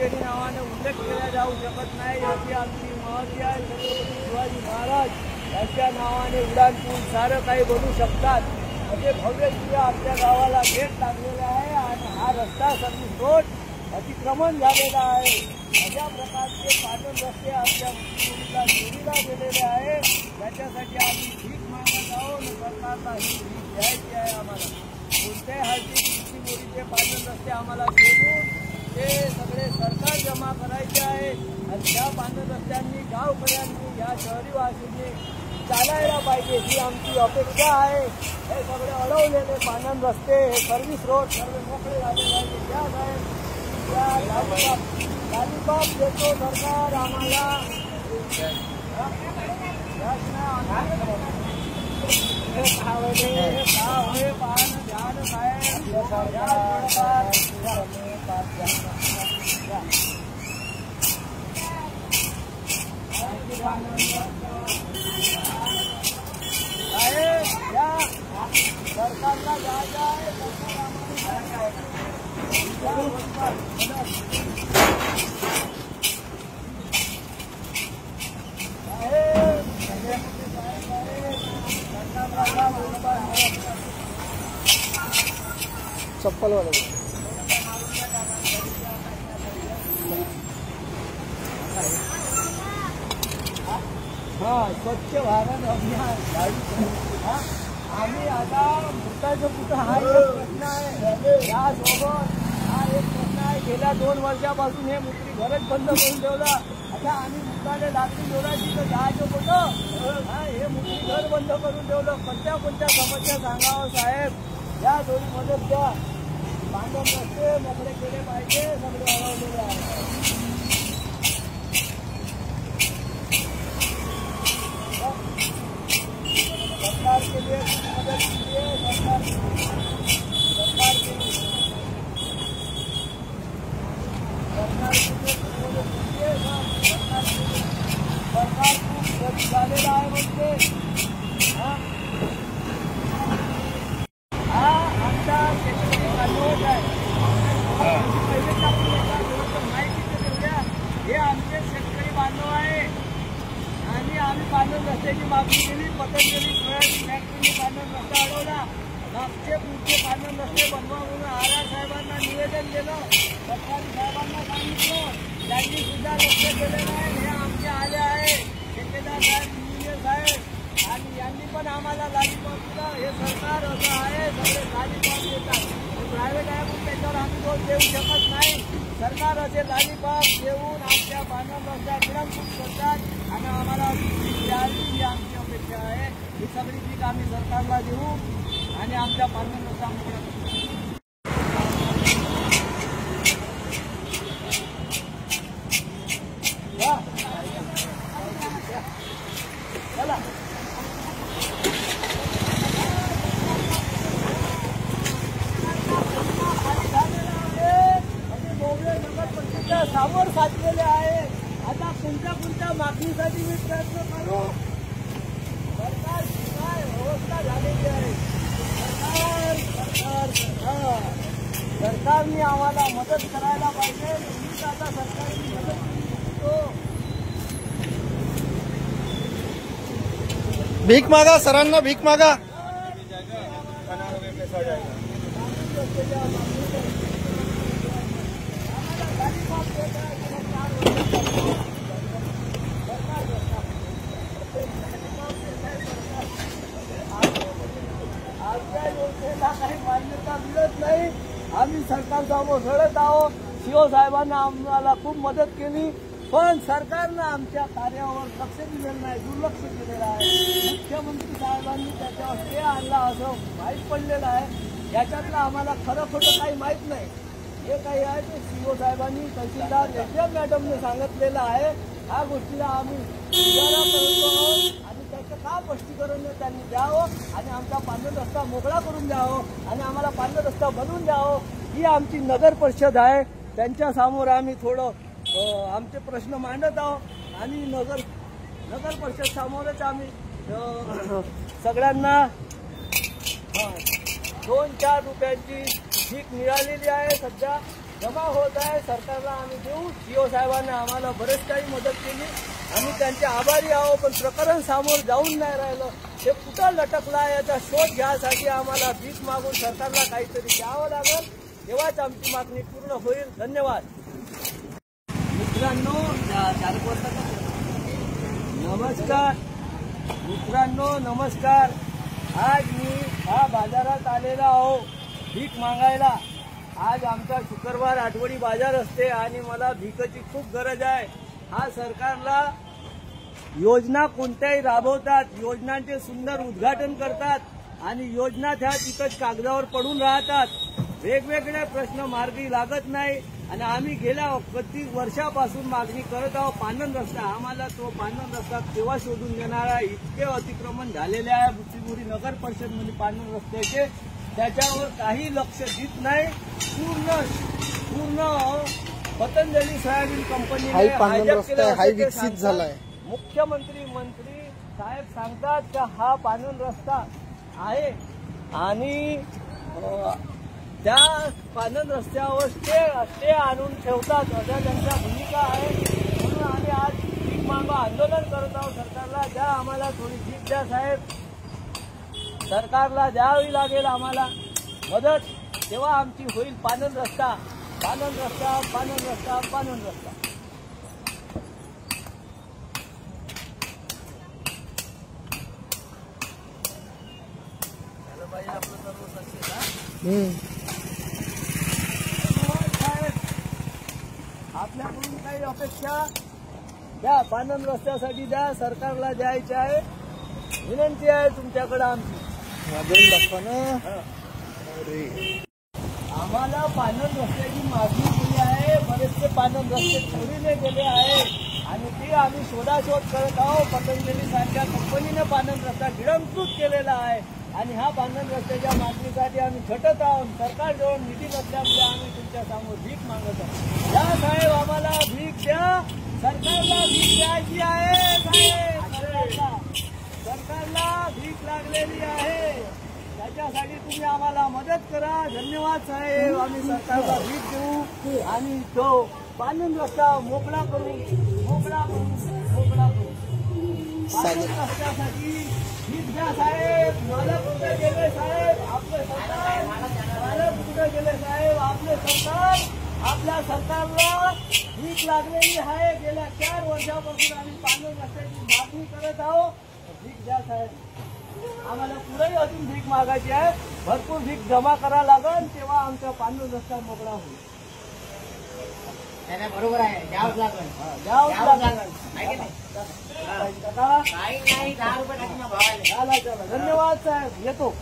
पुणेरी नावाने उल्लेख केला जाऊ शकत नाही अशी आमची महती आहे। छत्रपती शिवाजी महाराज यांच्या नावाने उड्डाण पूल सारं काही बनू शकतात असे भव्य आपल्या गावाला गेट लागलेला आहे आणि हा रस्ता सर्व्हिस रोड अतिक्रमण झालेला आहे। अशा प्रकारचे पाटण रस्ते आपल्या मुलीला चोरीला गेलेले आहे। त्याच्यासाठी आम्ही भीक मागत आहोत। सरकारला ही भीक द्यायची आहे। आम्हाला कोणत्याही हालतीत मोडीचे पाटण रस्ते आम्हाला शोधून ते सगळे सरकार जमा करायचे आहे आणि त्या पाटण रस्त्यांनी गावकऱ्यांनी या शहरीवासींनी चालायला पाहिजे ही आमची अपेक्षा आहे। हे सगळे अडवलेले पाटण रस्ते हे सर्व्हिस रोड सर्व मोकळे झाले पाहिजे। त्या साहेब लालीबाप देतो सरकार आम्हाला पाहणं ध्यान साहेब या सरकारला जायचं आहे। चप्पल वाले हाँ स्वच्छ भारत अभियान आम्ही आता मृताचं कुठं हा एक प्रश्न आहे। यासोबत हा एक प्रश्न आहे। गेल्या 2 वर्षापासून हे मुत्री घरच बंद करून ठेवलं। आता आम्ही मुताले लाकडी जोडायची तर जायचं कुठं? हे मुत्री घर बंद करून ठेवलं। कोणत्या समस्या सांगावं साहेब या थोडी मदत द्या। पांढर रस्ते मोकळे केले पाहिजे सगळे अडवलेले आहे। सरकार के लिए मदद कीजिए। सरकार के सरकार खूप झालेला आहे म्हणते। हा आमचा शेतकरी काढवत आहे। पहिले टाकून माहिती देऊया हे आमचे शेतकरी बांधव आहे आणि आम्ही पाटण रस्त्याची मागणी केली। पतंजली फॅक्टरीने पाटण रस्ता अडवला। मागचे पुढचे पाटण रस्ते बनवा म्हणून आर साहेबांना निवेदन दिलं। सरकारी साहेबांना सांगितलं त्यांनी सुद्धा लक्ष केले नाही। हे आमचे आले आहे ठेकेदार साहेब इंजिनियर साहेब आणि यांनी पण आम्हाला लालीपाप दिला। हे सरकार असं आहे सगळे लालीपाप देतात। प्रायव्हेट आहे म्हणून त्याच्यावर आम्ही दोष देऊ शकत नाही। सरकार असे लालीपाप देऊन आमच्या पाटण रस्त्या निरंकुश करतात आणि आम्हाला द्यावी ही आमची अपेक्षा आहे। ही सगळी पीक आम्ही सरकारला देऊ आणि आमच्या पाटण रस्ता मोकळा करू। चला सामोर साधलेले आहे। आता कोणत्या मागणीसाठी मी प्रयत्न करू। सरकार काय व्यवस्था झालेली आहे। सरकारने आम्हाला मदत करायला पाहिजे। मीच आता सरकारची मदत करतो। भीक मागा सरांना भीक मागा। काही मान्यता मिळत नाही। आम्ही सरकारसमोर लढत आहोत। सीओ साहेबांना आम्हाला खूप मदत केली पण सरकारनं आमच्या कार्यावर लक्ष दिलेलं नाही, दुर्लक्ष केलेलं आहे। मुख्यमंत्री साहेबांनी त्याच्यावर स्टे आणला असं माहीत पडलेलं आहे। याच्यातलं आम्हाला खरं खोटं काही माहीत नाही। हे काही आहे ते सीओ साहेबांनी तहसीलदार एम मॅडमने सांगितलेलं आहे। ह्या गोष्टीला आम्ही विचार करतो आणि त्याचं का स्पष्टीकरण त्यांनी द्यावं आणि आमचा पांढर रस्ता मोकळा करून द्यावं आणि आम्हाला पांढर रस्ता बनवून द्यावं। ही आमची नगर परिषद आहे। त्यांच्या समोर आम्ही थोडं आमचे प्रश्न मांडत आहोत आणि नगर परिषद समोरच आम्ही सगळ्यांना 2-4 रुपयांची भीक मिळालेली आहे। सध्या जमा होत आहे सरकारला आम्ही देऊ. सीओ साहेबांनी आम्हाला बरेच काही मदत केली, आम्ही त्यांचे आभारी आहोत. पण प्रकरण समोर जाऊन नाही राहिलं, हे कुठं लटकला याचा शोध घ्यायसाठी आम्हाला भीक मागून सरकारला काहीतरी द्यावं लागेल, तेव्हाच आमची मागणी पूर्ण होईल. धन्यवाद. मित्रांनो नमस्कार. नमस्कार. आज मी हा बाजारात आलेला आहो भीक मागायला. आज आमचा शुक्रवार आठवडी बाजार असते आणि मला भीकेची खूप गरज आहे. हा सरकारला योजना कोणत्याही राबवतात, योजनांचे सुंदर उद्घाटन करतात आणि योजना त्या तिथंच कागदावर पडून राहतात. वेगवेगळे प्रश्न मार्गी लागत नाही आणि आम्ही गेल्या 31 वर्षापासून मागणी करत आहोत पानन रस्ता. आम्हाला तो पानन रस्ता केव्हा शोधून देणार आहे? इतके अतिक्रमण झालेले आहे बुचीबुरी नगर परिषदमध्ये पानन रस्त्याचे, त्याच्यावर काही लक्ष देत नाही. पूर्ण पतंजली सोयाबीन कंपनीने हायजॅक केलं, हाय विकसित झालाय. मुख्यमंत्री साहेब सांगतात की हा पानन रस्ता आहे आणि त्या पानन रस्त्यावर स्टे आणून ठेवतात, अशा त्यांच्या भूमिका आहे. म्हणून आम्ही आज भीक मागो आंदोलन करत आहोत. सरकारला द्या, आम्हाला थोडी भीक द्या साहेब. सरकारला द्यावी लागेल आम्हाला मदत, तेव्हा आमची होईल पानन रस्ता. पानन रस्ता, पानन रस्ता, पानन रस्ता. आपलं सर्व सक्सेस. आपल्याकडून काही अपेक्षा द्या, पानन रस्त्यासाठी द्या, सरकारला द्यायची आहे. विनंती आहे तुमच्याकडे आमची. आम्हाला पानन रस्त्याची मागणी केली आहे. बरेचसे पानन रस्ते चोरीने गेले आहे आणि ते आम्ही शोधाशोध करत आहोत. पतंजली सारख्या कंपनीने पानन रस्ता गिळंकृत केलेला आहे आणि ह्या पानन रस्त्याच्या मागणीसाठी आम्ही झटत आहोत. सरकारजवळ निधी नसल्यामुळे आम्ही तुमच्या समोर भीक मागत आहोत. द्या साहेब, आम्हाला भीक द्या. सरकारला भीक द्यायची आहे साहेब. सरकारला भीक लागलेली आहे, त्याच्यासाठी तुम्ही आम्हाला मदत करा. धन्यवाद साहेब. आम्ही सरकारला भीक देऊ आणि तो पानन रस्ता मोकळा करू. पानन रस्त्यासाठी भीक द्या साहेब. मालक कुठे गेले साहेब? आपले सरकार मालक कुठे गेले साहेब? आपले सरकार. आपल्या सरकारला भीक लागलेली आहे. गेल्या 4 वर्षापासून आम्ही पानन रस्त्याची मागणी करत आहोत. भीक द्या साहेब. आम्हाला पुढेही अजून भीक मागायची आहे. भरपूर भीक जमा करा लागेल, तेव्हा आमचा पानन रस्ता मोकळा होईल. बरोबर आहे, द्यावंच लागेल. धन्यवाद साहेब. येतो.